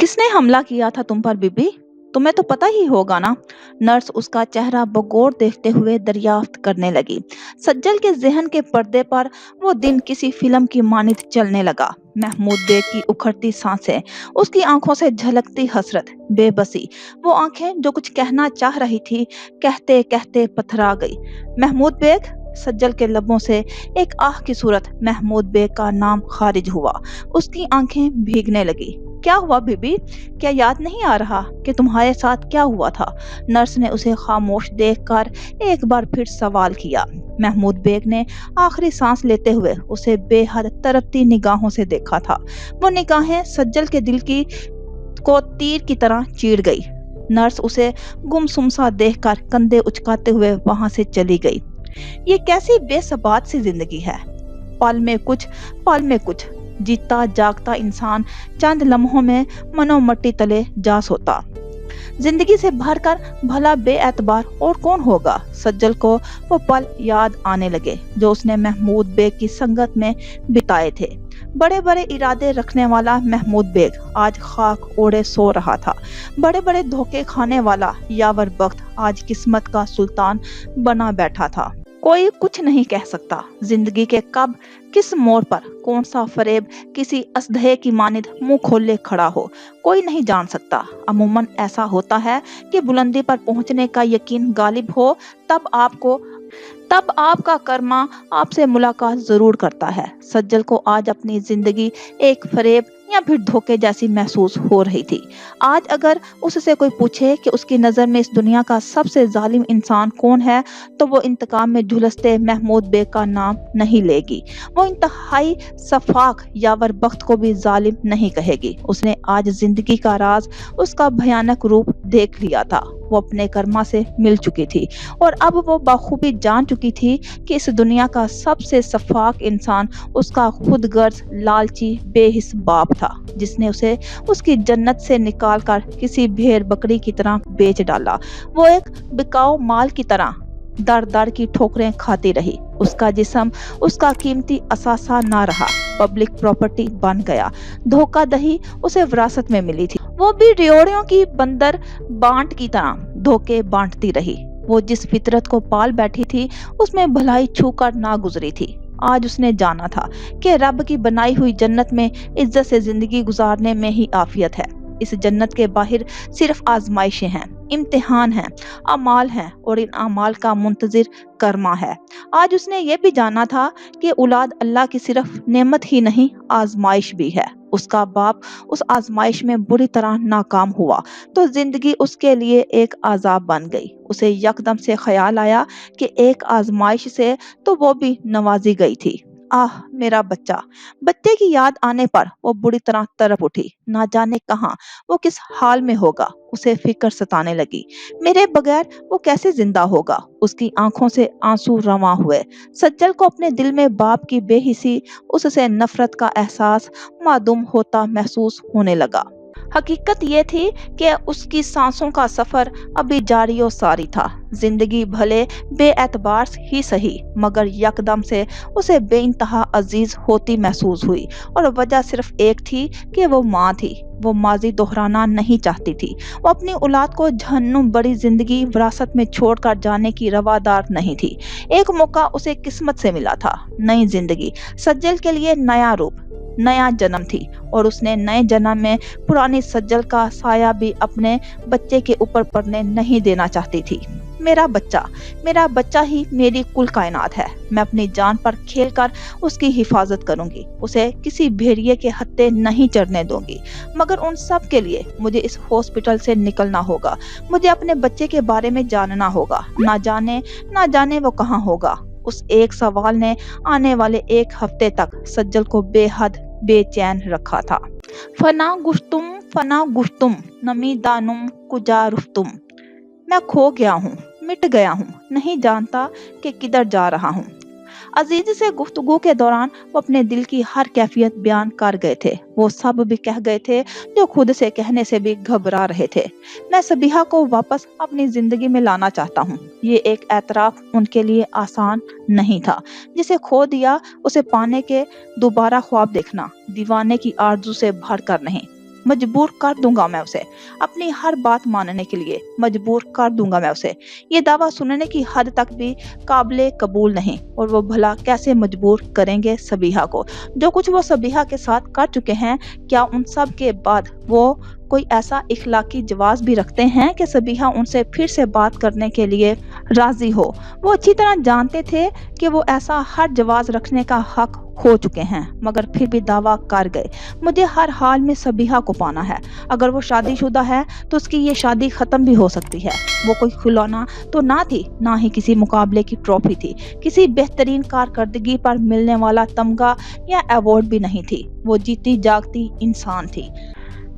किसने हमला किया था तुम पर बीबी? तुम्हें तो पता ही होगा ना। नर्स उसका चेहरा बगौर देखते हुए दरियाफ्त करने लगी। सज्जल के जहन के पर्दे पर वो दिन किसी फिल्म की मानित चलने लगा। महमूद बेग की उखड़ती सांसें, उसकी आंखों से झलकती हसरत, बेबसी। वो आंखें जो कुछ कहना चाह रही थी, कहते कहते पथरा गई। महमूद बेग। सज्जल के लबों से एक आह की सूरत महमूद बेग का नाम खारिज हुआ। उसकी आंखें भीगने लगी। क्या हुआ बीबी? क्या याद नहीं आ रहा कि तुम्हारे साथ क्या हुआ था? नर्स ने उसे खामोश देखकर एक बार फिर सवाल किया। महमूद बेग ने आखिरी सांस लेते हुए उसे बेहद तड़पती निगाहों से देखा था। वो निगाहें सज्जल के दिल की को तीर की तरह चीर गई। नर्स उसे गुमसुम सा देखकर कंधे उचकाते हुए वहां से चली गई। ये कैसी बेसबात सी जिंदगी है। पल में कुछ, पल में कुछ। जीता जागता इंसान चंद लम्हों में मनोमट्टी तले जा सोता। जिंदगी से भरकर भला बेएतबार और कौन होगा? सज्जल को वो पल याद आने लगे जो उसने महमूद बेग की संगत में बिताए थे। बड़े बड़े इरादे रखने वाला महमूद बेग आज खाक ओढ़े सो रहा था। बड़े बड़े धोखे खाने वाला यावर बख्त आज किस्मत का सुल्तान बना बैठा था। कोई कुछ नहीं कह सकता जिंदगी के कब, किस मोड़ पर कौन सा फरेब किसी असदहे की मानिद मुंह खोले खड़ा हो, कोई नहीं जान सकता। अमूमन ऐसा होता है कि बुलंदी पर पहुंचने का यकीन गालिब हो, तब आपका कर्मा आपसे मुलाकात जरूर करता है। सज्जल को आज अपनी जिंदगी एक फरेब या फिर धोखे जैसी महसूस हो रही थी। आज अगर उससे कोई पूछे कि उसकी नजर में इस दुनिया का सबसे जालिम इंसान कौन है, तो वो इंतकाम में झुलसते महमूद बेग का नाम नहीं लेगी। वो इंतहाई सफाक यावर बख्त को भी जालिम नहीं कहेगी। उसने आज जिंदगी का राज, उसका भयानक रूप देख लिया था। वो अपने कर्मा से मिल चुकी थी और अब वो बखूबी जान चुकी थी कि इस दुनिया का सबसे सफाक इंसान उसका खुदगर्ज लालची बेहिस बाप था, जिसने उसे उसकी जन्नत से निकालकर किसी भेड़ बकरी की तरह बेच डाला। वो एक बिकाऊ माल की तरह दर दर की ठोकरें खाती रही। उसका जिस्म उसका कीमती असासा ना रहा, पब्लिक प्रॉपर्टी बन गया। धोखाधही उसे विरासत में मिली थी। वो भी रियोड़ियों की बंदर बांट की तरह धोखे बांटती रही। वो जिस फितरत को पाल बैठी थी उसमें भलाई छूकर ना गुजरी थी। आज उसने जाना था कि रब की बनाई हुई जन्नत में इज्जत से जिंदगी गुजारने में ही आफियत है। इस जन्नत के बाहर सिर्फ आजमाइशें हैं, इम्तिहान हैं, अमाल हैं और इन अमाल का मुंतजिर कर्मा है। आज उसने ये भी जाना था कि औलाद अल्लाह की सिर्फ नेमत ही नहीं, आजमाइश भी है। उसका बाप उस आजमाइश में बुरी तरह नाकाम हुआ तो जिंदगी उसके लिए एक आजाब बन गई। उसे यकदम से ख्याल आया कि एक आजमाइश से तो वो भी नवाजी गई थी। आह मेरा बच्चा। बच्चे की याद आने पर वो बुरी तरह तड़प उठी। ना जाने कहां, वो किस हाल में होगा, उसे फिक्र सताने लगी। मेरे बगैर वो कैसे जिंदा होगा? उसकी आंखों से आंसू रवां हुए। सज्जल को अपने दिल में बाप की बेहिसी, उससे नफरत का एहसास मादूम होता महसूस होने लगा। हकीकत ये थी कि उसकी सांसों का सफर अभी जारी और सारी था। जिंदगी भले बेएतबार ही सही, मगर यकदम से उसे बेइंतहा अजीज होती महसूस हुई और वजह सिर्फ एक थी कि वो माँ थी। वो माजी दोहराना नहीं चाहती थी। वो अपनी औलाद को जहन्नुम बड़ी जिंदगी विरासत में छोड़कर जाने की रवादार नहीं थी। एक मौका उसे किस्मत से मिला था, नई जिंदगी। सज्जल के लिए नया रूप, नया जन्म थी और उसने नए जन्म में पुरानी सज्जल का साया भी अपने बच्चे के ऊपर पड़ने नहीं देना चाहती थी। मेरा बच्चा ही मेरी कुल कायनात है। मैं अपनी जान पर खेलकर उसकी हिफाजत करूंगी। उसे किसी भेड़िए के हत्थे नहीं चढ़ने दूंगी। मगर उन सब के लिए मुझे इस हॉस्पिटल से निकलना होगा। मुझे अपने बच्चे के बारे में जानना होगा। ना जाने वो कहाँ होगा। उस एक सवाल ने आने वाले एक हफ्ते तक सज्जल को बेहद बेचैन रखा था। फना गुश्तुम नमी दानुम कुजा रुफ्तुम। मैं खो गया हूँ, मिट गया हूँ, नहीं जानता कि किधर जा रहा हूँ। अजीज से गुफ्तगू के दौरान वो अपने दिल की हर कैफियत बयान कर गए थे। वो सब भी कह गए थे जो खुद से कहने से भी घबरा रहे थे। मैं सबीहा को वापस अपनी जिंदगी में लाना चाहता हूँ। ये एक एतराफ उनके लिए आसान नहीं था। जिसे खो दिया उसे पाने के दोबारा ख्वाब देखना दीवाने की आरजू से भर कर नहीं, मजबूर कर दूंगा मैं उसे, अपनी हर बात मानने के लिए मजबूर कर दूंगा मैं उसे। ये दावा सुनने की हद तक भी काबिले कबूल नहीं। और वो भला कैसे मजबूर करेंगे सबीहा को? जो कुछ वो सबीहा के साथ कर चुके हैं, क्या उन सब के बाद वो कोई ऐसा इखलाकी जवाब भी रखते हैं कि सबीहा उनसे फिर से बात करने के लिए राजी हो? वो अच्छी तरह जानते थे कि वो ऐसा हर जवाब रखने का हक हो चुके हैं, मगर फिर भी दावा कर गए, मुझे हर हाल में सबीहा को पाना है। अगर वो शादीशुदा है तो उसकी ये शादी खत्म भी हो सकती है। वो कोई खिलौना तो ना थी, ना ही किसी मुकाबले की ट्रॉफी थी, किसी बेहतरीन कारकर्दगी पर मिलने वाला तमगा या अवार्ड भी नहीं थी। वो जीती जागती इंसान थी।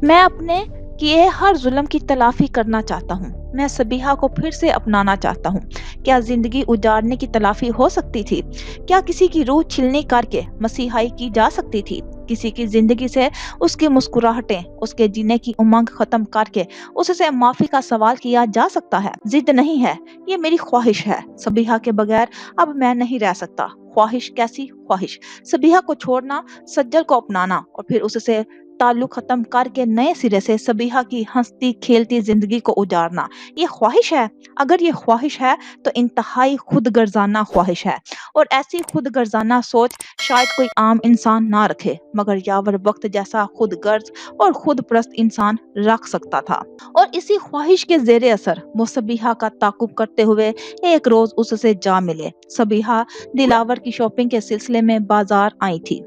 मैं अपने किए हर जुल्म की तलाफी करना चाहता हूँ। मैं सबीहा को फिर से अपनाना चाहता हूँ। क्या जिंदगी उजाड़ने की तलाफी हो सकती थी? क्या किसी की रूह छिलनी करके मसीहाई की जा सकती थी? किसी की जिंदगी से उसकी मुस्कुराहटें, उसके जीने की उमंग खत्म करके उससे माफी का सवाल किया जा सकता है? जिद नहीं है, ये मेरी ख्वाहिश है। सबीहा के बगैर अब मैं नहीं रह सकता। ख्वाहिश, कैसी ख्वाहिश? सबीहा को छोड़ना, सज्जल को अपनाना और फिर उससे ताल्लुक खत्म करके नए सिरे से सबीहा की हंसती खेलती जिंदगी को उजाड़ना, ये ख्वाहिश है? अगर ये ख्वाहिश है तो इंतहाई खुदगर्जाना ख्वाहिश है। और ऐसी खुदगर्जाना सोच शायद कोई आम इंसान ना रखे, मगर यावर वक्त जैसा खुदगर्ज और खुदप्रस्त इंसान रख सकता था। और इसी ख्वाहिश के जेरे असर वो सबीहा का ताकुब करते हुए एक रोज उससे जा मिले। सबीहा दिलावर की शॉपिंग के सिलसिले में बाजार आई थी।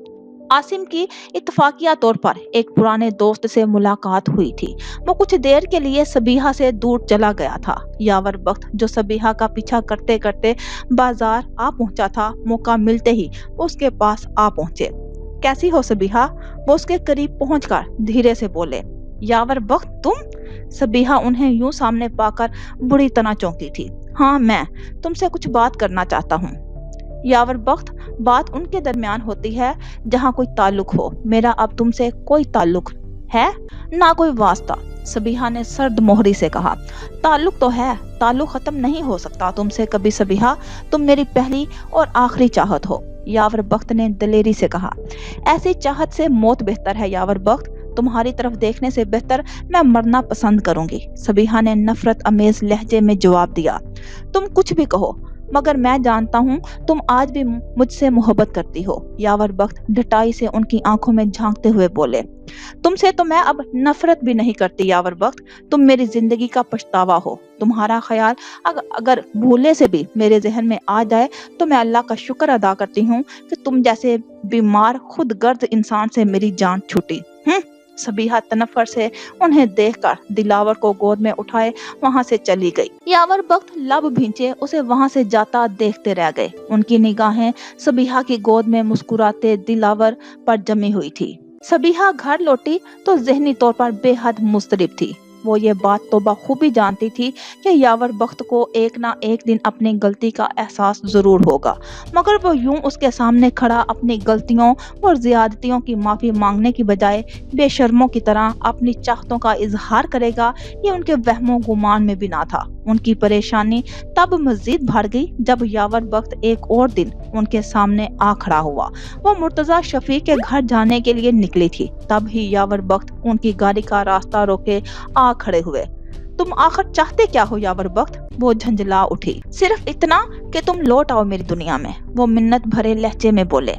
आसिम की इत्तफाकिया तौर पर एक पुराने दोस्त से मुलाकात हुई थी। वो कुछ देर के लिए सबीहा से दूर चला गया था। यावर वक्त जो सबीहा का पीछा करते करते बाजार आ पहुंचा था, मौका मिलते ही उसके पास आ पहुंचे। कैसी हो सबीहा? वो उसके करीब पहुंचकर धीरे से बोले। यावर वक्त, तुम? सबीहा उन्हें यूं सामने पाकर बुरी तरह चौंकी थी। हाँ, मैं तुमसे कुछ बात करना चाहता हूँ। यावर वक्त, बात उनके दरमियान होती है जहाँ कोई ताल्लुक हो। मेरा अब तुमसे कोई ताल्लुक है ना कोई वास्ता। सबीहा ने सर्द मोहरी से कहा। ताल्लुक तो है, ताल्लुक खत्म नहीं हो सकता तुमसे कभी सबीहा। तुम मेरी पहली और आखिरी चाहत हो। यावर वक्त ने दलेरी से कहा। ऐसी चाहत से मौत बेहतर है यावर वक्त। तुम्हारी तरफ देखने से बेहतर मैं मरना पसंद करूंगी। सबीहा ने नफरत अमेज लहजे में जवाब दिया। तुम कुछ भी कहो, मगर मैं जानता हूँ तुम आज भी मुझसे मोहब्बत करती हो। यावर वक्त ढटाई से उनकी आंखों में झांकते हुए बोले। तुमसे तो मैं अब नफरत भी नहीं करती यावर वक्त। तुम मेरी जिंदगी का पछतावा हो। तुम्हारा ख्याल अगर भूले से भी मेरे जहन में आ जाए तो मैं अल्लाह का शुक्र अदा करती हूँ कि तुम जैसे बीमार खुदगर्ज इंसान से मेरी जान छूटी। सबीहा तनफर से उन्हें देखकर दिलावर को गोद में उठाए वहां से चली गई। यावर वक्त लब भींचे उसे वहां से जाता देखते रह गए। उनकी निगाहें सबीहा की गोद में मुस्कुराते दिलावर पर जमी हुई थी। सबीहा घर लौटी तो ज़हनी तौर पर बेहद मुस्तरिब थी। वो ये बात तो बखूबी जानती थी कि यावर वक्त को एक ना एक दिन अपनी गलती का एहसास जरूर होगा, मगर वो यूं उसके सामने खड़ा अपनी गलतियों और ज्यादतियों की माफी मांगने की बजाय बेशर्मों की तरह अपनी चाहतों का इजहार करेगा, ये उनके वहमों गुमान में भी ना था। उनकी परेशानी तब मजीद बढ़ गई जब यावर वक्त एक और दिन उनके सामने आ खड़ा हुआ। वो मुर्तजा शफीक के घर जाने के लिए निकली थी, तब ही यावर वक्त उनकी गाड़ी का रास्ता रोके आ खड़े हुए। तुम आखिर चाहते क्या हो यावर वक्त? वो झंझला उठी। सिर्फ इतना कि तुम लौट आओ मेरी दुनिया में, वो मिन्नत भरे लहजे में बोले।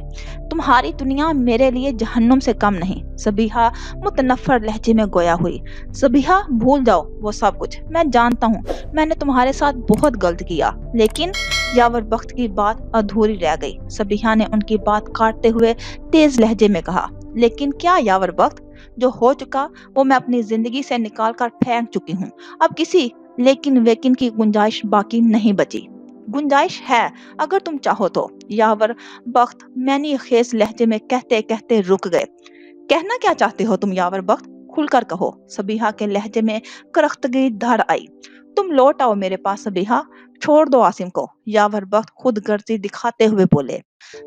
तुम्हारी दुनिया मेरे लिए जहन्नुम से कम नहीं। सबीहा मुतनफ्फर लहजे में गोया हुई। सबीहा, भूल जाओ वो सब कुछ। मैं जानता हूँ मैंने तुम्हारे साथ बहुत गलत किया, लेकिन यावर वक्त की बात अधूरी रह गई। सबीहा ने उनकी बात काटते हुए तेज लहजे में कहा। लेकिन क्या यावर वक्त? जो हो चुका वो मैं अपनी जिंदगी से निकाल कर फेंक चुकी हूँ। अब किसी लेकिन वेकिन की गुंजाइश बाकी नहीं बची। गुंजाइश है अगर तुम चाहो तो। यावर वक्त मैंने खेस लहजे में कहते कहते रुक गए। कहना क्या चाहते हो तुम यावर वक्त? खुलकर कहो। सबीहा के लहजे में करख्तगी धर आई। तुम लौट आओ मेरे पास सबीहा, छोड़ दो आसिम को। यावर वक्त खुद गर्जी दिखाते हुए बोले।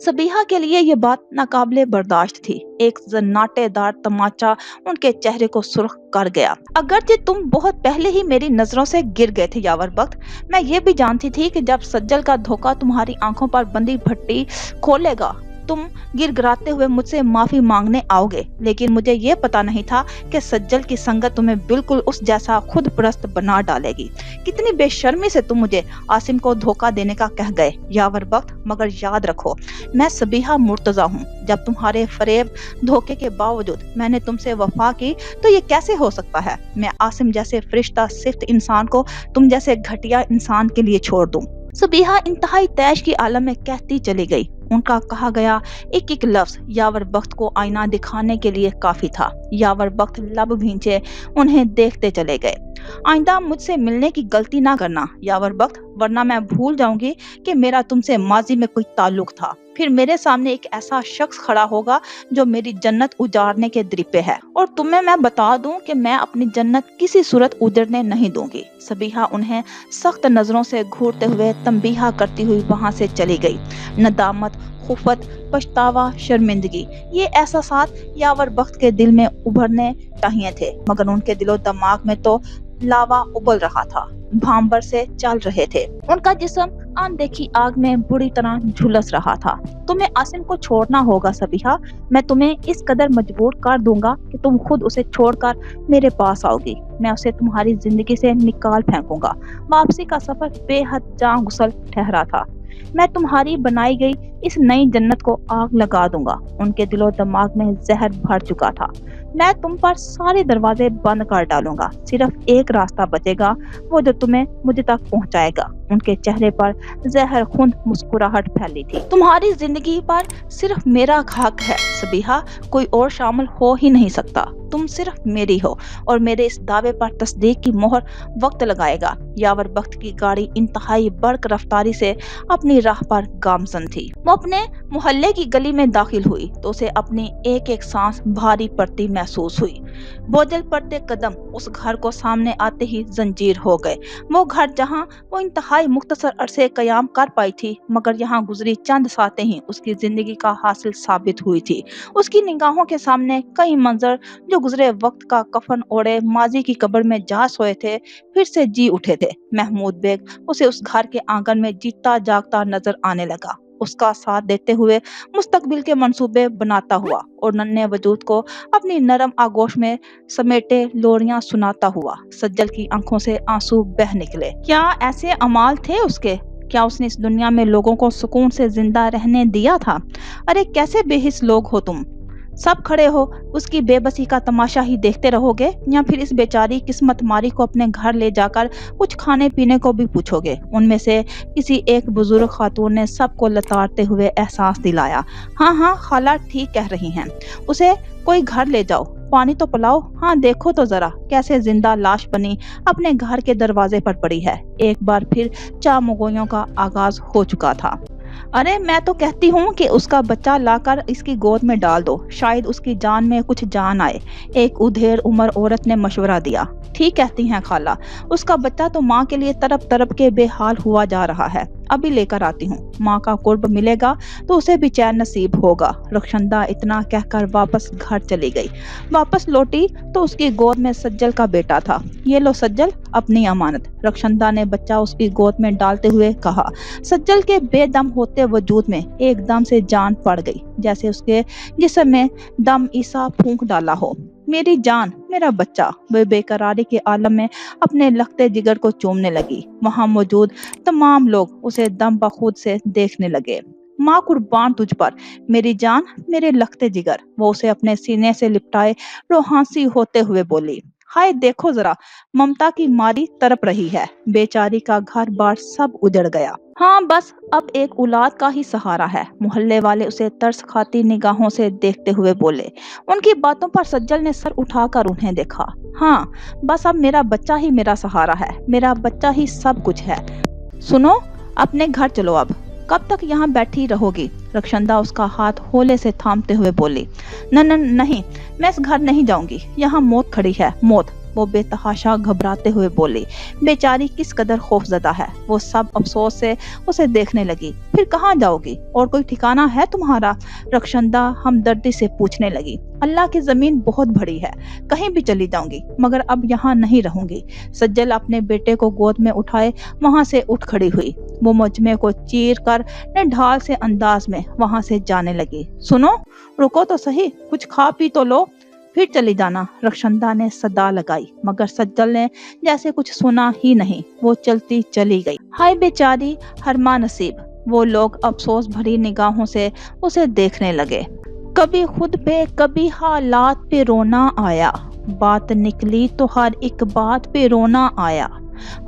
सबीहा के लिए ये बात नाकाबिले बर्दाश्त थी। एक जन्नाटेदार तमाचा उनके चेहरे को सुर्ख कर गया। अगरचे तुम बहुत पहले ही मेरी नजरों से गिर गए थे यावर वक्त, मैं ये भी जानती थी कि जब सज्जल का धोखा तुम्हारी आंखों पर बंदी भट्टी खोलेगा तुम गिड़गिड़ाते हुए मुझसे माफी मांगने आओगे, लेकिन मुझे ये पता नहीं था कि सज्जल की संगत तुम्हें बिल्कुल उस जैसा खुद परस्त बना डालेगी। कितनी बेशर्मी से तुम मुझे आसिम को धोखा देने का कह गए यावर वक्त। मगर याद रखो, मैं सबीहा मुर्तजा हूँ। जब तुम्हारे फरेब धोखे के बावजूद मैंने तुमसे वफा की तो ये कैसे हो सकता है? मैं आसिम जैसे फरिश्ता सिफ्त इंसान को तुम जैसे घटिया इंसान के लिए छोड़ दूं? सबीहा इंतहाई तैश की आलम में कहती चली गई। उनका कहा गया एक एक लफ्ज यावर वक्त को आईना दिखाने के लिए काफी था। यावर वक्त लब भींचे उन्हें देखते चले गए। आइंदा मुझसे मिलने की गलती ना करना यावर वक्त, वरना मैं भूल जाऊंगी कि मेरा तुमसे माजी में कोई ताल्लुक था। फिर मेरे सामने एक ऐसा शख्स खड़ा होगा जो मेरी जन्नत उजाड़ने के द्रिपे है, और तुम्हें मैं बता दूं कि मैं अपनी जन्नत किसी सूरत उजड़ने नहीं दूंगी। सबीहा उन्हें सख्त नजरों से घूरते हुए तंबीहा करती हुई वहां से चली गई। नदामत, खुफत, पछतावा, शर्मिंदगी, ये एहसासात यावर वक्त के दिल में उभरने चाहिए थे, मगर उनके दिलो दिमाग में तो लावा उबल रहा था, भांबर से चल रहे थे। उनका जिस्म अनदेखी आग में बुरी तरह झुलस रहा था। तुम्हें आसिम को छोड़ना होगा सबीहा। मैं तुम्हें इस कदर मजबूर कर दूंगा कि तुम खुद उसे छोड़कर मेरे पास आओगी। मैं उसे तुम्हारी जिंदगी से निकाल फेंकूंगा। वापसी का सफर बेहद जान गुसल ठहरा था। मैं तुम्हारी बनाई गई इस नई जन्नत को आग लगा दूंगा। उनके दिलो दिमाग में जहर भर चुका था। मैं तुम पर सारे दरवाजे बंद कर डालूंगा। सिर्फ एक रास्ता बचेगा, वो जो तुम्हें मुझे तक पहुंचाएगा। उनके चेहरे पर जहर खुंद मुस्कुराहट फैली थी। तुम्हारी जिंदगी पर सिर्फ मेरा हक है सबीहा, कोई और शामिल हो ही नहीं सकता। तुम सिर्फ मेरी हो, और मेरे इस दावे पर तस्दीक की मोहर वक्त लगाएगा। यावर वक्त की गाड़ी इंतहाई बर्क रफ्तारी से अपनी राह पर गामजन थी। वो अपने मोहल्ले की गली में दाखिल हुई तो उसे अपनी एक एक सांस भारी पड़ती महसूस हुई। बोझल पड़ते कदम उस घर को सामने आते ही जंजीर हो गए। वो घर जहाँ वो इंतहाई मुख्तसर अरसे कयाम कर पाई थी, मगर यहाँ गुजरी चंद सातें ही उसकी जिंदगी का हासिल साबित हुई थी। उसकी निगाहों के सामने कई मंजर जो गुजरे वक्त का कफन ओढ़े माजी की कब्र में जा सोए थे, फिर से जी उठे थे। महमूद बेग उसे उस घर के आंगन में जीता जागता नजर आने लगा, उसका साथ देते हुए मुस्तकबिल के मंसूबे बनाता हुआ, और नन्हे वजूद को अपनी नरम आगोश में समेटे लोरियां सुनाता हुआ। सज्जल की आंखों से आंसू बह निकले। क्या ऐसे अमाल थे उसके? क्या उसने इस दुनिया में लोगों को सुकून से जिंदा रहने दिया था? अरे कैसे बेहिस लोग हो तुम सब। खड़े हो उसकी बेबसी का तमाशा ही देखते रहोगे, या फिर इस बेचारी किस्मत मारी को अपने घर ले जाकर कुछ खाने पीने को भी पूछोगे? उनमें से किसी एक बुजुर्ग खातून ने सबको लताड़ते हुए एहसास दिलाया। हाँ हाँ, खाला ठीक कह रही हैं, उसे कोई घर ले जाओ, पानी तो पिलाओ। हाँ देखो तो जरा कैसे जिंदा लाश बनी अपने घर के दरवाजे पर पड़ी है। एक बार फिर चामुगोयों का आगाज हो चुका था। अरे मैं तो कहती हूँ कि उसका बच्चा लाकर इसकी गोद में डाल दो, शायद उसकी जान में कुछ जान आए। एक उधेड़ उम्र औरत ने मशवरा दिया। ठीक कहती हैं खाला, उसका बच्चा तो माँ के लिए तरफ तरफ के बेहाल हुआ जा रहा है। अभी लेकर आती हूँ, माँ का कुर्ब मिलेगा तो उसे भी चैन नसीब होगा। रखशंदा इतना कहकर वापस घर चली गई। वापस लौटी तो उसकी गोद में सज्जल का बेटा था। ये लो सज्जल, अपनी अमानत, रखशंदा ने बच्चा उसकी गोद में डालते हुए कहा। सज्जल के बेदम होते वजूद में एकदम से जान पड़ गई, जैसे उसके जिस्म में दम ईसा फूंक डाला हो। मेरी जान, मेरा बच्चा, वे बेकरारी के आलम में अपने लखते जिगर को चूमने लगी। वहां मौजूद तमाम लोग उसे दम बखूद से देखने लगे। माँ कुर्बान तुझ पर मेरी जान, मेरे लखते जिगर, वो उसे अपने सीने से लिपटाए रोहांसी होते हुए बोली। हाय देखो जरा, ममता की मारी तड़प रही है, बेचारी का घर बार सब उजड़ गया। हाँ बस अब एक औलाद का ही सहारा है। मोहल्ले वाले उसे तरस खाती निगाहों से देखते हुए बोले। उनकी बातों पर सज्जल ने सर उठाकर उन्हें देखा। हाँ बस अब मेरा बच्चा ही मेरा सहारा है, मेरा बच्चा ही सब कुछ है। सुनो, अपने घर चलो अब, कब तक यहाँ बैठी रहोगी? रखशंदा उसका हाथ होले से थामते हुए बोली। नहीं, मैं इस घर नहीं जाऊंगी, यहाँ मौत खड़ी है, मौत। वो बेतहाशा घबराते हुए बोली। बेचारी किस कदर खौफजदा है। वो सब अफसोस से उसे देखने लगी। फिर कहाँ जाओगी? और कोई ठिकाना है तुम्हारा? रक्षंदा हमदर्दी से पूछने लगी। अल्लाह की जमीन बहुत बड़ी है, कहीं भी चली जाऊंगी, मगर अब यहाँ नहीं रहूंगी। सज्जल अपने बेटे को गोद में उठाए वहां से उठ खड़ी हुई। वो मजमे को चीर कर ढाल से अंदाज में वहां से जाने लगी। सुनो, रुको तो सही, कुछ खा पी तो लो, फिर चली जाना। रक्षंदा ने सदा लगाई, मगर सज्जल ने जैसे कुछ सुना ही नहीं। वो चलती चली गई। हाय बेचारी हरमा नसीब। वो लोग अफसोस भरी निगाहों से उसे देखने लगे। कभी खुद पे कभी हालात पे रोना आया। बात निकली तो हर एक बात पे रोना आया।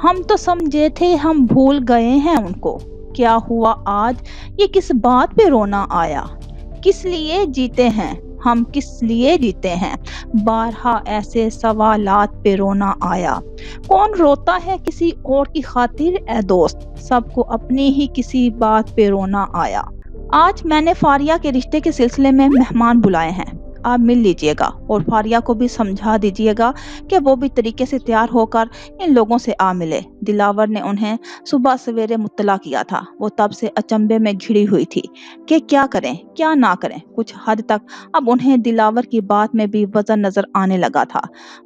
हम तो समझे थे हम भूल गए हैं उनको। क्या हुआ आज ये किस बात पे रोना आया? किस लिए जीते हैं हम, किस लिए जीते हैं? बारहा ऐसे सवालात पे रोना आया। कौन रोता है किसी और की खातिर ए दोस्त? सबको अपनी ही किसी बात पे रोना आया। आज मैंने फारिया के रिश्ते के सिलसिले में मेहमान बुलाए हैं, आप मिल लीजिएगा और फारिया को भी समझा दीजिएगा कि वो भी तरीके से तैयार होकर इन लोगों से आ मिले। दिलावर ने उन्हें सुबह सवेरे मुत्तला किया था। वो तब से अचंभे में घिरी हुई थी कि क्या करें क्या ना करें। कुछ हद तक अब उन्हें दिलावर की बात में भी वजन नजर आने लगा था।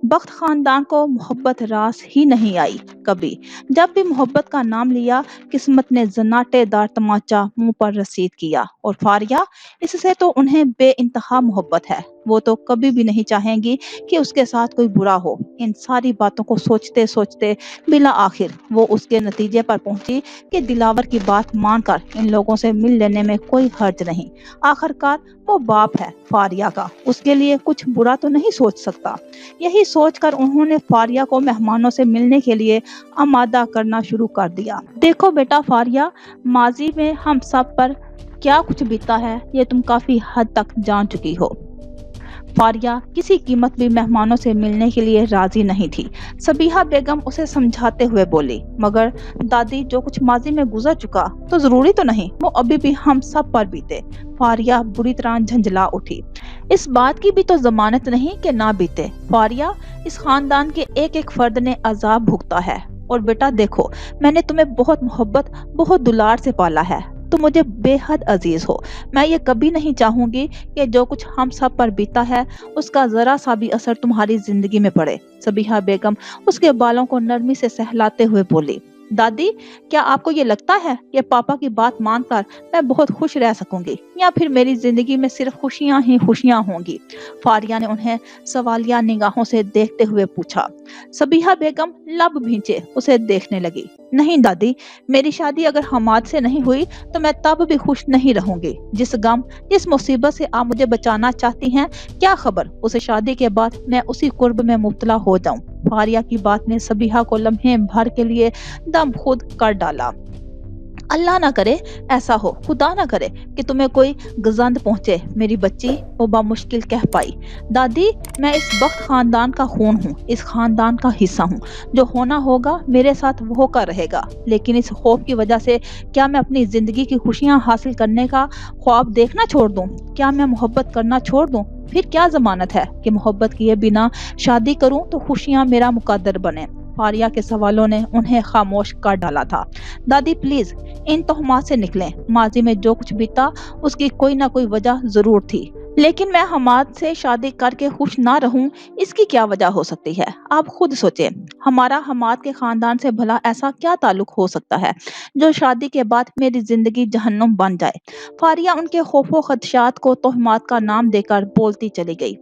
बख्त खानदान को मोहब्बत रास ही नहीं आई कभी। जब भी मोहब्बत का नाम लिया, किस्मत ने जनाटेदार तमाचा मुंह पर रसीद किया। और फारिया, इससे तो उन्हें बेइंतहा मोहब्बत है। वो तो कभी भी नहीं चाहेंगी कि उसके साथ कोई बुरा हो। इन सारी बातों को सोचते सोचते बिला आखिर वो उसके नतीजे पर पहुंची कि दिलावर की बात मानकर इन लोगों से मिल लेने में कोई हर्ज नहीं। आखिरकार वो बाप है फारिया का, उसके लिए कुछ बुरा तो नहीं सोच सकता। यही सोचकर उन्होंने फारिया को मेहमानों से मिलने के लिए आमादा करना शुरू कर दिया। देखो बेटा फारिया, माजी में हम सब पर क्या कुछ बीता है ये तुम काफी हद तक जान चुकी हो। फारिया किसी कीमत भी मेहमानों से मिलने के लिए राजी नहीं थी। सबीहा बेगम उसे समझाते हुए बोली, मगर दादी जो कुछ माजी में गुजर चुका तो जरूरी तो नहीं वो अभी भी हम सब पर बीते। फारिया बुरी तरह झंझला उठी। इस बात की भी तो जमानत नहीं कि ना बीते। फारिया, इस खानदान के एक एक फर्द ने अजाब भुगता है। और बेटा देखो, मैंने तुम्हें बहुत मोहब्बत बहुत दुलार से पाला है। तुम मुझे बेहद अजीज हो। मैं ये कभी नहीं चाहूंगी कि जो कुछ हम सब पर बीता है उसका जरा सा भी असर तुम्हारी जिंदगी में पड़े। सबीहा बेगम उसके बालों को नरमी से सहलाते हुए बोली, दादी क्या आपको ये लगता है कि पापा की बात मानकर मैं बहुत खुश रह सकूंगी, या फिर मेरी जिंदगी में सिर्फ खुशियां ही खुशियां होंगी? फारिया ने उन्हें सवालिया निगाहों से देखते हुए पूछा। सबीहा बेगम लब भींचे उसे देखने लगी। नहीं दादी, मेरी शादी अगर हमाद से नहीं हुई तो मैं तब भी खुश नहीं रहूंगी। जिस गम जिस मुसीबत से आप मुझे बचाना चाहती हैं, क्या खबर उसे शादी के बाद मैं उसी कुर्ब में मुब्तला हो जाऊं। फारिया की बात ने सबीहा को लम्हे भर के लिए दम खुद कर डाला। अल्लाह ना करे ऐसा हो, खुदा ना करे कि तुम्हें कोई गजंद पहुंचे मेरी बच्ची, वो बामुश्किल कह पाई। दादी मैं इस बख्त खानदान का खून हूँ, इस खानदान का हिस्सा हूँ। जो होना होगा मेरे साथ वो होकर रहेगा। लेकिन इस खौफ की वजह से क्या मैं अपनी जिंदगी की खुशियाँ हासिल करने का ख्वाब देखना छोड़ दूँ? क्या मैं मोहब्बत करना छोड़ दूँ? फिर क्या जमानत है कि मोहब्बत किए बिना शादी करूं तो खुशियां मेरा मुकद्दर बने। फारिया के सवालों ने उन्हें खामोश कर डाला था। दादी प्लीज इन तोहमात से निकलें। माजी में जो कुछ बीता उसकी कोई ना कोई वजह जरूर थी, लेकिन मैं हमाद से शादी करके खुश ना रहूं इसकी क्या वजह हो सकती है? आप खुद सोचें। हमारा हमाद के खानदान से भला ऐसा क्या ताल्लुक हो सकता है जो शादी के बाद मेरी जिंदगी जहन्नुम बन जाए? फारिया उनके खौफो खदशात को तोहमात का नाम देकर बोलती चली गई।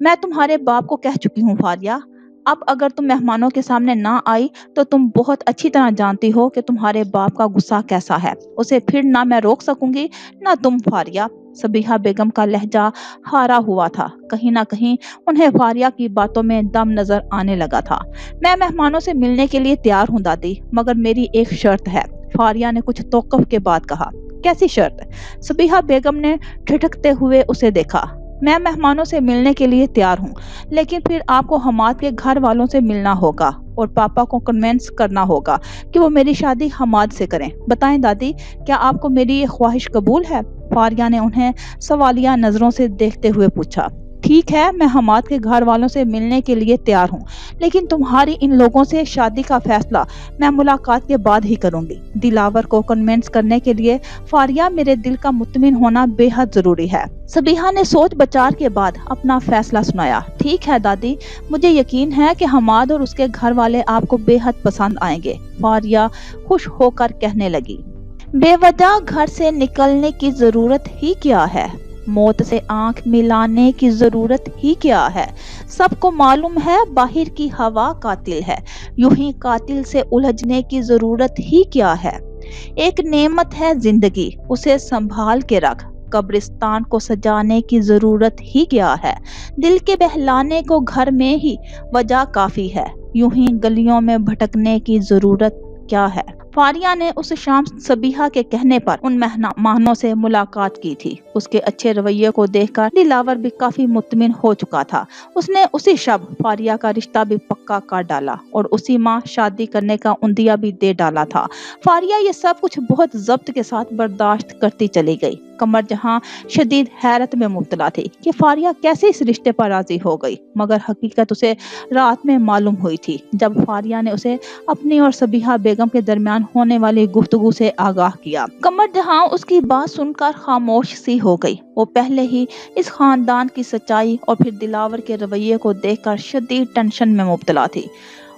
मैं तुम्हारे बाप को कह चुकी हूँ फारिया, अब अगर तुम मेहमानों के सामने ना आई तो तुम बहुत अच्छी तरह जानती हो कि तुम्हारे बाप का गुस्सा कैसा है। उसे फिर ना मैं रोक सकूंगी ना तुम फारिया। सबीहा बेगम का लहजा हारा हुआ था। कहीं ना कहीं उन्हें फारिया की बातों में दम नजर आने लगा था। मैं मेहमानों से मिलने के लिए तैयार हूँ दादी, मगर मेरी एक शर्त है। फारिया ने कुछ तौक़ुफ़ के बाद कहा। कैसी शर्त? सबीहा बेगम ने ठिठकते हुए उसे देखा। मैं मेहमानों से मिलने के लिए तैयार हूँ, लेकिन फिर आपको हमाद के घर वालों से मिलना होगा और पापा को कन्विंस करना होगा कि वो मेरी शादी हमाद से करें। बताएं दादी, क्या आपको मेरी ये ख्वाहिश कबूल है? फारिया ने उन्हें सवालिया नजरों से देखते हुए पूछा। ٹھیک ہے، میں حماد کے گھر والوں سے ملنے کے لیے تیار ہوں، لیکن تمہاری ان لوگوں سے شادی کا فیصلہ میں ملاقات کے بعد ہی کروں گی۔ دلاور کو کنونس کرنے کے لیے فاریہ میرے دل کا مطمئن ہونا بے حد ضروری ہے۔ سبیحہ نے سوچ بچار کے بعد اپنا فیصلہ سنایا۔ ٹھیک ہے دادی، مجھے یقین ہے کہ حماد اور اس کے گھر والے آپ کو بے حد پسند آئیں گے، فاریہ خوش ہو کر کہنے لگی۔ بے وجہ گھر سے نکلنے کی ضرورت ہی کیا ہے؟ موت سے آنکھ ملانے کی ضرورت ہی کیا ہے؟ سب کو معلوم ہے باہر کی ہوا قاتل ہے، یوں ہی قاتل سے الجھنے کی ضرورت ہی کیا ہے؟ ایک نعمت ہے زندگی، اسے سنبھال کے رکھ۔ قبرستان کو سجانے کی ضرورت ہی کیا ہے؟ دل کے بہلانے کو گھر میں ہی وجہ کافی ہے، یوں ہی گلیوں میں بھٹکنے کی ضرورت کیا ہے؟ فاریہ نے اس شام سبیحہ کے کہنے پر ان مہمانوں سے ملاقات کی تھی۔ اس کے اچھے رویے کو دیکھ کر دلاور بھی کافی مطمئن ہو چکا تھا۔ اس نے اسی شب فاریہ کا رشتہ بھی پکا کر ڈالا اور اسی ماہ شادی کرنے کا عندیہ بھی دے ڈالا تھا۔ فاریہ یہ سب کچھ بہت ضبط کے ساتھ برداشت کرتی چلی گئی۔ قمر جہاں شدید حیرت میں مبتلا تھی کہ فاریہ کیسے اس رشتے پر راضی ہو گئی، مگر حقیقت اسے رات میں معلوم ہوئی تھی جب فاریہ نے اسے اپنی اور سبیحہ بیگم کے درمیان ہونے والی گفتگو سے آگاہ کیا۔ قمر جہاں اس کی بات سن کر خاموش سی ہو گئی۔ وہ پہلے ہی اس خاندان کی سچائی اور پھر دلاور کے رویے کو دیکھ کر شدید ٹینشن میں مبتلا تھی،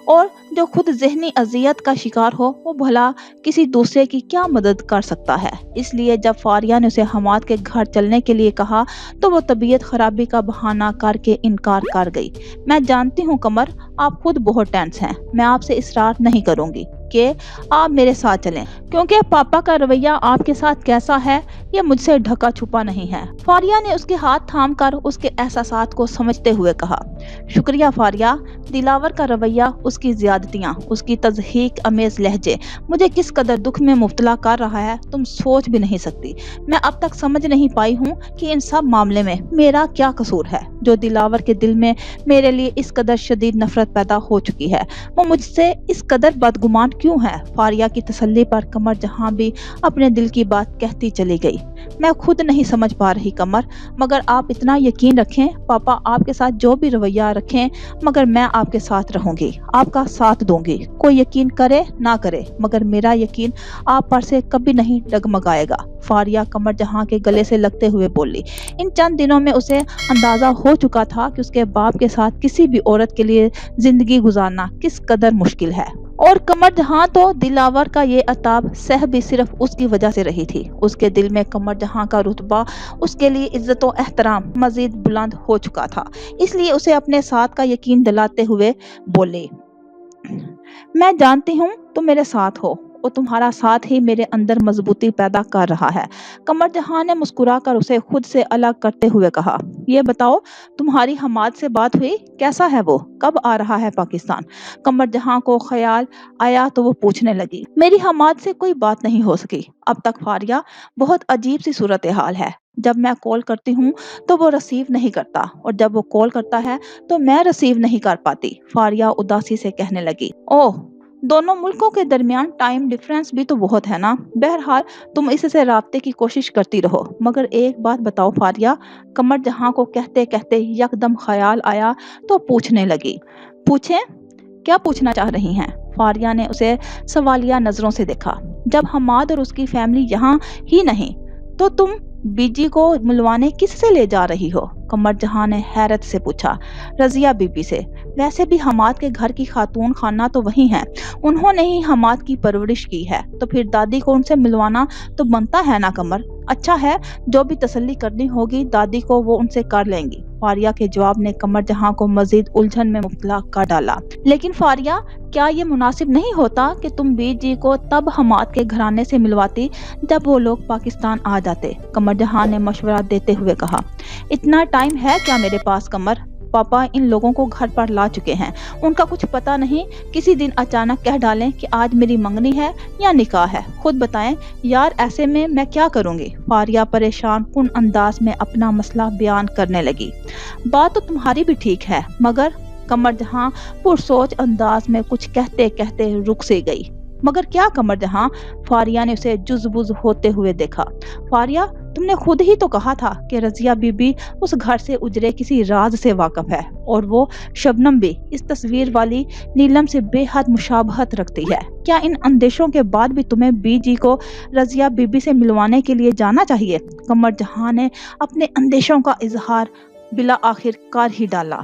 اور جو خود ذہنی اذیت کا شکار ہو وہ بھلا کسی دوسرے کی کیا مدد کر سکتا ہے؟ اس لیے جب فاریہ نے اسے حماد کے گھر چلنے کے لیے کہا تو وہ طبیعت خرابی کا بہانہ کر کے انکار کر گئی۔ میں جانتی ہوں قمر، آپ خود بہت ٹینس ہیں، میں آپ سے اصرار نہیں کروں گی کہ آپ میرے ساتھ چلیں، کیونکہ پاپا کا رویہ آپ کے ساتھ کیسا ہے یہ مجھ سے ڈھکا چھپا نہیں ہے۔ فاریہ نے اس کے ہاتھ تھام کر اس کے احساسات کو سمجھتے ہوئے کہا۔ شکریہ فاریہ، دلاور کا رویہ، اس کی زیادتیاں، اس کی تضحیک امیز لہجے مجھے کس قدر دکھ میں مبتلا کر رہا ہے تم سوچ بھی نہیں سکتی۔ میں اب تک سمجھ نہیں پائی ہوں کہ ان سب معاملے میں میرا کیا قصور ہے جو دلاور کے دل میں میرے لیے اس قدر شدید نفرت پیدا ہو چکی ہے۔ وہ مجھ سے اس قدر بدگمان کیوں ہے؟ فاریہ کی تسلی پر قمر جہاں بھی اپنے دل کی بات کہتی چلی گئی۔ میں خود نہیں سمجھ پا رہی قمر، مگر آپ اتنا یقین رکھیں، پاپا آپ کے ساتھ جو بھی رویہ رکھیں مگر میں آپ کے ساتھ رہوں گی، آپ کا ساتھ دوں گی۔ کوئی یقین کرے نہ کرے مگر میرا یقین آپ پر سے کبھی نہیں ڈگمگائے گا، فاریہ قمر جہاں کے گلے سے لگتے ہوئے بولی۔ ان چند دنوں میں اسے اندازہ ہو چکا تھا کہ اس کے باپ کے ساتھ کسی بھی عورت کے لیے زندگی گزارنا کس قدر مشکل ہے، اور قمر جہاں تو دلاور کا یہ عتاب سہ بھی صرف اس کی وجہ سے رہی تھی۔ اس کے دل میں قمر جہاں کا رتبہ، اس کے لیے عزت و احترام مزید بلند ہو چکا تھا، اس لیے اسے اپنے ساتھ کا یقین دلاتے ہوئے بولے، میں جانتی ہوں تم میرے ساتھ ہو اور تمہارا ساتھ ہی میرے اندر مضبوطی پیدا کر رہا ہے۔ قمر جہاں نے مسکرا کر اسے خود سے الگ کرتے ہوئے کہا، یہ بتاؤ تمہاری حماد سے بات ہوئی؟ کیسا ہے وہ؟ کب آ رہا ہے پاکستان؟ قمر جہاں کو خیال آیا تو وہ پوچھنے لگی۔ میری حماد سے کوئی بات نہیں ہو سکی اب تک فاریہ، بہت عجیب سی صورتحال ہے۔ جب میں کال کرتی ہوں تو وہ ریسیو نہیں کرتا، اور جب وہ کال کرتا ہے تو میں ریسیو نہیں کر پاتی، فاریہ اداسی سے کہنے لگی۔ اوہ، دونوں ملکوں کے درمیان ٹائم ڈیفرنس بھی تو بہت ہے نا۔ بہرحال تم اس سے رابطے کی کوشش کرتی رہو، مگر ایک بات بتاؤ فاریہ، قمر جہاں کو کہتے کہتے یکدم خیال آیا تو پوچھنے لگی۔ پوچھیں، کیا پوچھنا چاہ رہی ہیں؟ فاریہ نے اسے سوالیہ نظروں سے دیکھا۔ جب حماد اور اس کی فیملی یہاں ہی نہیں تو تم بی جی کو ملوانے کس سے لے جا رہی ہو؟ قمر جہاں نے حیرت سے پوچھا۔ رضیہ بی بی سے۔ ویسے بھی حماد کے گھر کی خاتون خانہ تو وہی ہیں، انہوں نے ہی حماد کی پرورش کی ہے، تو پھر دادی کو ان سے ملوانا تو بنتا ہے نا قمر۔ اچھا ہے، جو بھی تسلی کرنی ہوگی دادی کو وہ ان سے کر لیں گی۔ فاریہ کے جواب نے قمر جہاں کو مزید الجھن میں مبتلا کر ڈالا۔ لیکن فاریہ، کیا یہ مناسب نہیں ہوتا کہ تم بی جی کو تب حماد کے گھرانے سے ملواتی جب وہ لوگ پاکستان آ جاتے؟ قمر جہاں نے مشورہ دیتے ہوئے کہا۔ اتنا ٹائم ہے کیا میرے پاس قمر؟ پاپا ان لوگوں کو گھر پر لا چکے ہیں، ان کا کچھ پتہ نہیں کسی دن اچانک کہہ ڈالیں کہ آج میری منگنی ہے یا نکاح ہے، خود بتائیں یار، ایسے میں کیا کروں گی؟ فاریہ پریشان کن انداز میں اپنا مسئلہ بیان کرنے لگی۔ بات تو تمہاری بھی ٹھیک ہے، مگر قمر جہاں پرسوچ انداز میں کچھ کہتے کہتے رک سی گئی۔ مگر کیا قمر جہاں؟ فاریہ نے اسے جز بز ہوتے ہوئے دیکھا۔ فاریہ، तुम ने खुद ही तो कहा था कि रजिया बीबी उस घर से उजरे किसी राज से वाकिफ है, और वो शबनम भी इस तस्वीर वाली नीलम से बेहद मुशाबहत रखती है। क्या इन अंदेशों के बाद भी तुम्हें बीजी को रजिया बीबी से मिलवाने के लिए जाना चाहिए? कमर जहां ने अपने अंदेशों का इजहार बिला आखिरकार ही डाला।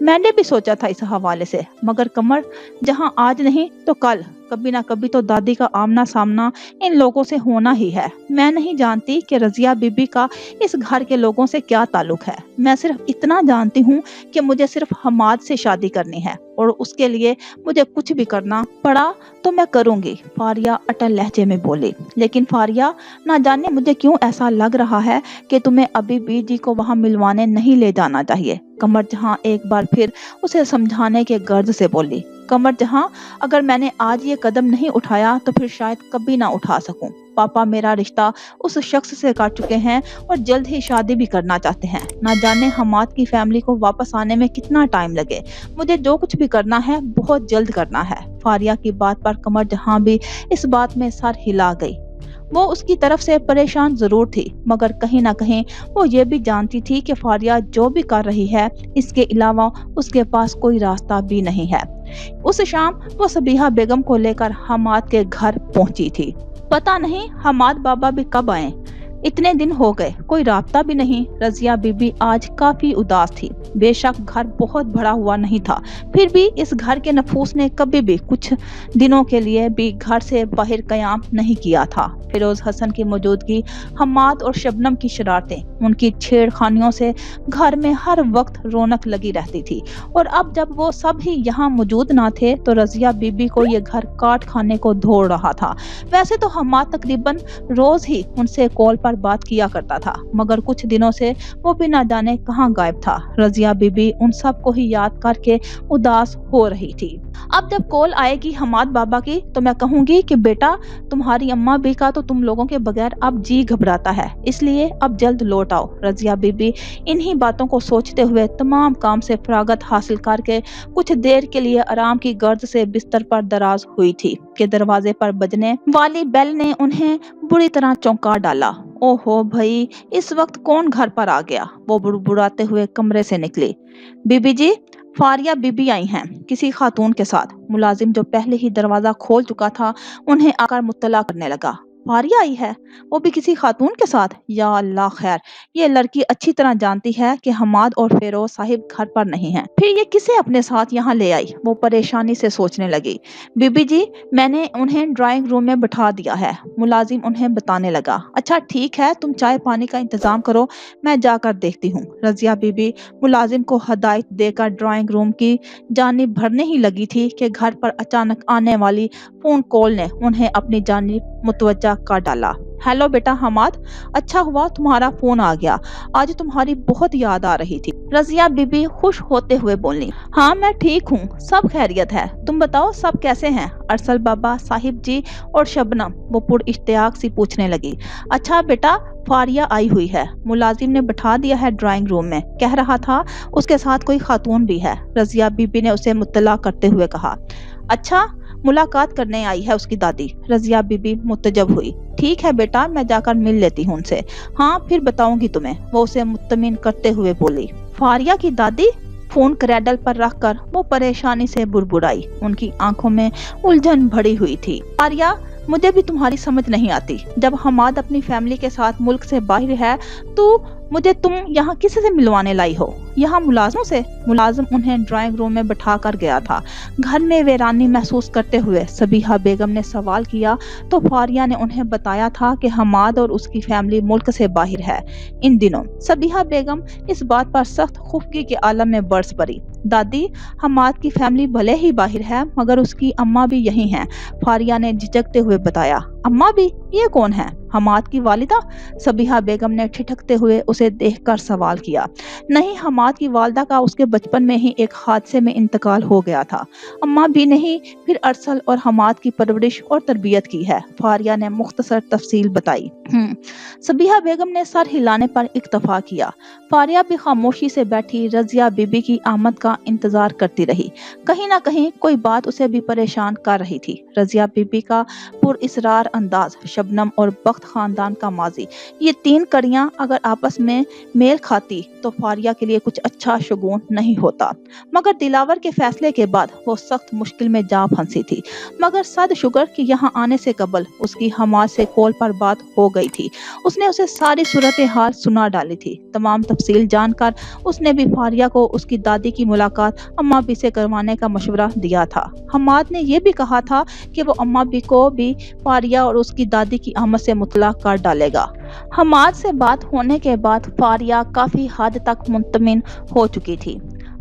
मैंने भी सोचा था इस हवाले से, मगर कमर जहां आज नहीं तो कल कभी ना कभी तो दादी का आमना सामना इन लोगों से होना ही है। मैं नहीं जानती कि रजिया बीबी का इस घर के लोगों से क्या ताल्लुक है। मैं सिर्फ इतना जानती हूँ कि मुझे सिर्फ हमाद से शादी करनी है, और उसके लिए मुझे कुछ भी करना पड़ा तो मैं करूंगी, फारिया अटल लहजे में बोली। लेकिन फारिया, ना जाने मुझे क्यों ऐसा लग रहा है कि तुम्हें अभी बीजी को वहां मिलवाने नहीं ले जाना चाहिए। कमर जहां एक बार फिर उसे समझाने के गर्ज से बोली। कमर जहां, अगर मैंने आज ये कदम नहीं उठाया तो फिर शायद कभी ना उठा सकूं। पापा मेरा रिश्ता उस शख्स से काट चुके हैं और जल्द ही शादी भी करना चाहते हैं। ना जाने हमाद की फैमिली को वापस आने में कितना टाइम लगे। मुझे जो कुछ भी करना है बहुत जल्द करना है। फारिया की बात पर कमर जहां भी इस बात में सर हिला गई। वो उसकी तरफ से परेशान जरूर थी, मगर कहीं ना कहीं वो ये भी जानती थी कि फारिया जो भी कर रही है इसके अलावा उसके पास कोई रास्ता भी नहीं है। उस शाम वो सबीहा बेगम को लेकर हमाद के घर पहुंची थी। पता नहीं हमाद बाबा भी कब आए, इतने दिन हो गए कोई राब्ता भी नहीं। रजिया बीबी आज काफी उदास थी। बेशक घर बहुत बड़ा हुआ नहीं था, फिर भी इस घर के नफूस ने कभी भी कुछ दिनों के लिए भी घर से बाहर कयाम नहीं किया था। फिरोज हसन की मौजूदगी, हमाद और शबनम की शरारतें, उनकी छेड़खानियों से घर में हर वक्त रौनक लगी रहती थी। और अब जब वो सब ही यहाँ मौजूद ना थे तो रजिया बीबी को ये घर काट खाने को दौड़ रहा था। वैसे तो हमाद तकरीबन रोज ही उनसे कॉल पर बात किया करता था, मगर कुछ दिनों से वो भी ना जाने कहाँ गायब था। रजिया बीबी उन सब को ही याद करके उदास हो रही थी। अब जब कॉल आएगी हमाद बाबा की तो मैं कहूंगी कि बेटा, तुम्हारी अम्मा भी का तो तुम लोगों के बगैर अब जी घबराता है, इसलिए अब जल्द लौट आओ। रजिया बीबी इन्हीं बातों को सोचते हुए तमाम काम से फरागत हासिल करके कुछ देर के लिए आराम की गर्द से बिस्तर पर दराज हुई थी कि दरवाजे पर बजने वाली बेल ने उन्हें बुरी तरह चौंका डाला। ओहो भाई, इस वक्त कौन घर पर आ गया? वो बुड़बुड़ाते हुए कमरे से निकली। बीबी जी, फारिया बीबी आई हैं किसी खातून के साथ। मुलाजिम जो पहले ही दरवाजा खोल चुका था उन्हें आकर मुत्तला करने लगा। फारिया आई है, वो भी किसी खातून के साथ? या अल्लाह खैर, ये लड़की अच्छी तरह जानती है कि हमाद और फेरोज साहिब घर पर नहीं हैं, फिर ये किसे अपने साथ यहाँ ले आई? वो परेशानी से सोचने लगी। बीबी जी, मैंने उन्हें ड्राइंग रूम में बिठा दिया है, मुलाजिम उन्हें बताने लगा। अच्छा ठीक है, तुम चाय पानी का इंतजाम करो, मैं जाकर देखती हूँ। रजिया बीबी मुलाजिम को हदायत देकर ड्राइंग रूम की जानिब भरने ही लगी थी कि घर पर अचानक आने वाली फोन कॉल ने उन्हें अपनी जानिब मुतवज्जा कर डाला। हेलो बेटा हमाद, अच्छा हुआ तुम्हारा फोन आ गया, आज तुम्हारी बहुत याद आ रही थी। रजिया बीबी खुश होते हुए बोली। हाँ मैं ठीक हूँ, सब खैरियत है, तुम बताओ सब कैसे हैं? अरसल बाबा साहिब जी और शबनम, वो पुर इश्तियाक सी पूछने लगी। अच्छा बेटा, फारिया आई हुई है, मुलाजिम ने बैठा दिया है ड्राइंग रूम में, कह रहा था उसके साथ कोई खातून भी है। रजिया बीबी ने उसे मुत्तला करते हुए कहा। अच्छा, मुलाकात करने आई है उसकी दादी? रजिया बीबी मुतजब हुई। ठीक है बेटा, मैं जाकर मिल लेती हूँ उनसे, हाँ फिर बताऊंगी तुम्हें, वो उसे मुत्तमिन करते हुए बोली। फारिया की दादी? फोन क्रैडल पर रखकर वो परेशानी से बुड़बुड़ाई। उनकी आंखों में उलझन भरी हुई थी। फारिया, मुझे भी तुम्हारी समझ नहीं आती, जब हमाद अपनी फैमिली के साथ मुल्क से बाहर है तो मुझे तुम यहाँ किसी से मिलवाने लाई हो? यहाँ मुलाजिमों से? मुलाजिम उन्हें ड्राइंग रूम में बैठा कर गया था। घर में वीरानी महसूस करते हुए सबीहा बेगम ने सवाल किया तो फारिया ने उन्हें बताया था कि हमाद और उसकी फैमिली मुल्क से बाहर है इन दिनों। सबीहा बेगम इस बात पर सख्त खुफगी के आलम में बरस पड़ी। दादी, हमाद की फैमिली भले ही बाहर है मगर उसकी अम्मा भी यही हैं, फारिया ने झिझकते हुए बताया। अम्मा भी? ये कौन है? हमाद की वालिदा? सबीहा बेगम ने ठिठकते हुए उसे देखकर सवाल किया। नहीं, हमाद की वालिदा का उसके बचपन में ही एक हादसे में इंतकाल हो गया था। अम्मा भी नहीं, फिर अरसल और हमाद की परवरिश और तरबियत की है, फारिया ने मुख्तसर तफसील बताई। सबीहा बेगम ने सर हिलाने पर इक्तफा किया। फारिया भी खामोशी से बैठी रजिया बीबी की आमद का इंतजार करती रही। कहीं ना कहीं कोई बात उसे भी परेशान कर रही थी। रजिया बीबी का पुरइसरार अंदाज, शबनम और बख्त खानदान का माजी, ये 3 कड़ियां अगर आपस में मेल खाती तो फारिया के लिए कुछ अच्छा शगुन नहीं होता। मगर दिलावर के फैसले के बाद वो सख्त मुश्किल में जा फंसी थी। मगर सद शुक्र कि यहाँ आने से कबल उसकी हमाद से कॉल पर बात हो गई थी। उसने उसे सारी सूरत हाल सुना डाली थी। तमाम तफसील जानकर उसने भी फारिया को उसकी दादी की मुलाकात अम्मा भी से करवाने का मशवरा दिया था। हमाद ने यह भी कहा था कि वो अम्मा भी को भी फारिया और उसकी दादी की आमद से मुतला कर डालेगा। हमाद से बात होने के बाद फारिया काफी हद तक मुतमिन हो चुकी थी।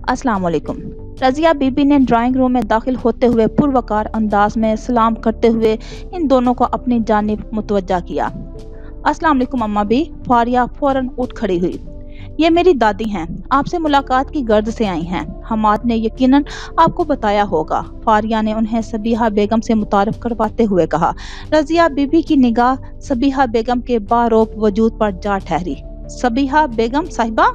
अस्सलाम वालेकुम। रजिया बीबी ने ड्राइंग रूम में दाखिल होते हुए पुरवकार अंदाज में सलाम करते हुए इन दोनों को अपनी जानिब मुतवज्जा किया। अस्सलाम वालेकुम अम्मा भी। फारिया फौरन उठ खड़ी हुई। ये मेरी दादी हैं, आपसे मुलाकात की गर्ज से आई हैं। हमाद ने यकीनन आपको बताया होगा। फारिया ने उन्हें सबीहा बेगम से मुतारफ करवाते हुए कहा। रजिया बीबी की निगाह सबीहा बेगम के बारोब वजूद पर जा ठहरी। सबीहा बेगम साहिबा।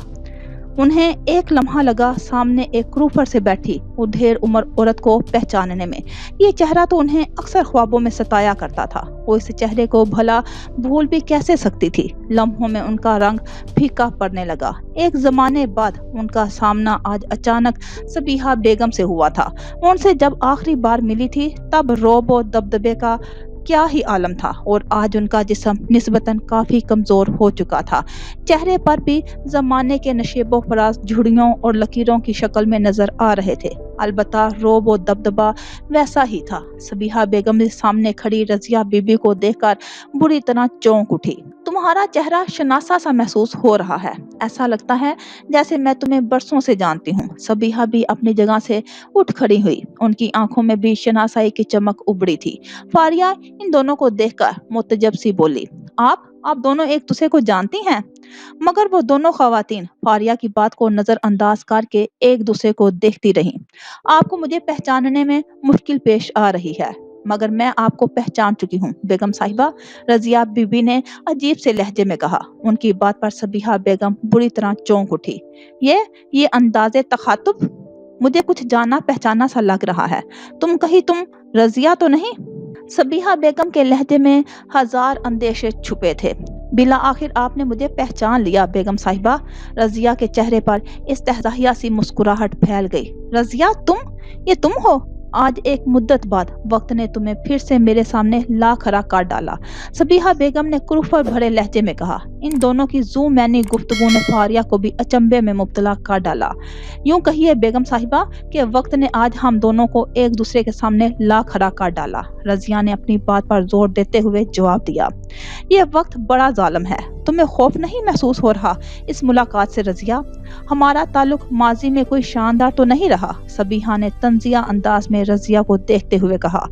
उन्हें एक लम्हा लगा सामने एक क्रूफर से बैठी वो ढेर उम्र औरत को पहचानने में। ये चेहरा तो उन्हें अक्सर ख्वाबों में सताया करता था। वो इस चेहरे को भला भूल भी कैसे सकती थी। लम्हों में उनका रंग फीका पड़ने लगा। एक जमाने बाद उनका सामना आज अचानक सबीहा बेगम से हुआ था। उनसे जब आखिरी बार मिली थी तब रौब और दबदबे का क्या ही आलम था और आज उनका जिस्म निस्बतन काफी कमजोर हो चुका था। चेहरे पर भी जमाने के नशेबो फराज झुर्रियों और लकीरों की शक्ल में नजर आ रहे थे। अलबत्ता रोब और दबदबा वैसा ही था। सबीहा बेगम के सामने खड़ी रजिया बीबी को देखकर बुरी तरह चौंक उठी। तुम्हारा चेहरा शनासा सा महसूस हो रहा है। ऐसा लगता है जैसे मैं तुम्हें बरसों से जानती हूँ। सबीहा भी अपनी जगह से उठ खड़ी हुई। उनकी आंखों में भी शनासाई की चमक उभरी थी। फारिया इन दोनों को देखकर मुतजब सी बोली, आप दोनों एक दूसरे को जानती हैं? मगर वो दोनों खवातीन फारिया की बात को नजरअंदाज करके एक दूसरे को देखती रहीं। आपको मुझे पहचानने में मुश्किल पेश आ रही है, मगर मैं आपको पहचान चुकी हूँ बेगम साहिबा, रजिया बीबी ने अजीब से लहजे में कहा। उनकी बात पर सबीहा बेगम बुरी तरह चौंक उठी। ये अंदाजे तखातुब, मुझे कुछ जाना पहचाना सा लग रहा है। तुम रजिया तो नहीं? सबीहा बेगम के लहजे में हजार अंदेशे छुपे थे। बिला आखिर आपने मुझे पहचान लिया बेगम साहिबा। रजिया के चेहरे पर इस्तेहज़ाहिया सी मुस्कुराहट फैल गई। रजिया, ये तुम हो? आज एक मुद्दत बाद वक्त ने तुम्हें फिर से मेरे सामने ला खड़ा कर डाला। सबीहा बेगम ने कुरूफर भरे लहजे में कहा। इन दोनों की जू मैनी गुफ्तगू ने फारिया को भी अचंबे में मुब्तला कर डाला। यूं कहिए बेगम साहिबा कि वक्त ने आज हम दोनों को एक दूसरे के सामने ला खड़ा कर डाला। रजिया ने अपनी बात पर जोर देते हुए जवाब दिया। ये वक्त बड़ा जालिम है। तुम्हें खौफ नहीं महसूस हो रहा इस मुलाकात से रजिया? हमारा ताल्लुक माजी में कोई शानदार तो नहीं रहा। सबीहा ने तंजिया अंदाज में रजिया को देखते हुए कहा।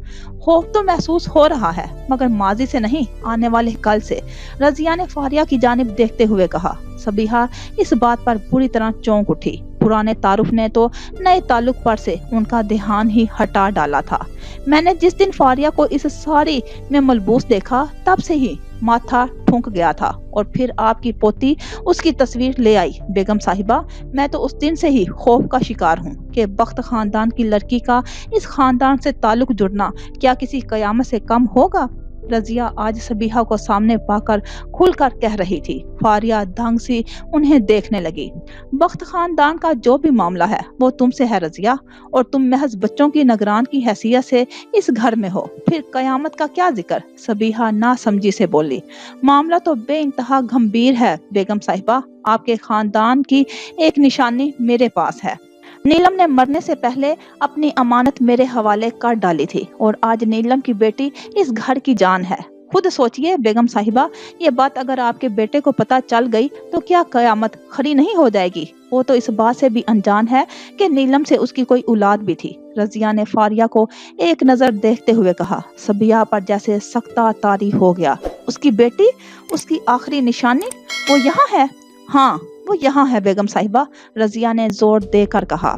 खौफ तो महसूस हो रहा है, मगर माजी से नहीं, आने वाले कल से, रजिया ने फारिया की जानिब देखते हुए कहा। सबीहा इस बात पर पूरी तरह चौंक उठी। पुराने तारुफ ने तो नए ताल्लुक पर से उनका ध्यान ही हटा डाला था। मैंने जिस दिन फारिया को इस साड़ी में मलबूस देखा तब से ही माथा ठुक गया था और फिर आपकी पोती उसकी तस्वीर ले आई। बेगम साहिबा, मैं तो उस दिन से ही खौफ का शिकार हूँ कि बख्त खानदान की लड़की का इस खानदान से ताल्लुक जुड़ना क्या किसी कयामत से कम होगा? रजिया आज सबीहा को सामने पाकर खुलकर कह रही थी। फारिया दंग सी उन्हें देखने लगी। बख्त खानदान का जो भी मामला है वो तुमसे है रजिया, और तुम महज बच्चों की निगरान की हैसियत से इस घर में हो, फिर कयामत का क्या जिक्र? सबीहा नासमझी से बोली। मामला तो बेइंतहा गंभीर है बेगम साहिबा। आपके खानदान की एक निशानी मेरे पास है। नीलम ने मरने से पहले अपनी अमानत मेरे हवाले कर डाली थी और आज नीलम की बेटी इस घर की जान है। खुद सोचिए बेगम साहिबा, ये बात अगर आपके बेटे को पता चल गई तो क्या कयामत खड़ी नहीं हो जाएगी? वो तो इस बात से भी अनजान है कि नीलम से उसकी कोई औलाद भी थी। रजिया ने फारिया को एक नजर देखते हुए कहा। सबीहा पर जैसे सख्ता तारी हो गया। उसकी बेटी, उसकी आखिरी निशानी वो यहाँ है? हाँ, वो यहाँ है बेगम साहिबा, रजिया ने जोर देकर कहा।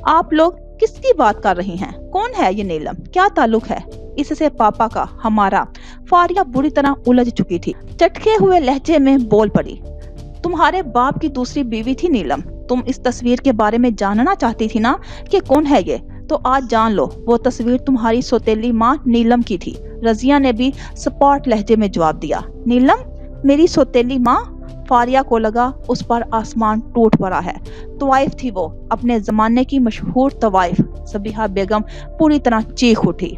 आप लोग किसकी बात कर रही हैं? कौन है ये नीलम? क्या ताल्लुक है इससे पापा का, हमारा? फारिया बुरी तरह उलझ चुकी थी। चटके हुए लहजे में बोल पड़ी। तुम्हारे बाप की दूसरी बीवी थी नीलम। तुम इस तस्वीर के बारे में जानना चाहती थी ना कि कौन है ये? تو آج جان لو وہ تصویر تمہاری سوتیلی ماں نیلم کی تھی۔ رضیہ نے بھی سپاٹ لہجے میں جواب دیا۔ نیلم میری سوتیلی ماں؟ فاریہ کو لگا اس پر آسمان ٹوٹ پڑا ہے۔ طوائف تھی وہ، اپنے زمانے کی مشہور طوائف۔ صبیحہ بیگم پوری طرح چیخ اٹھی۔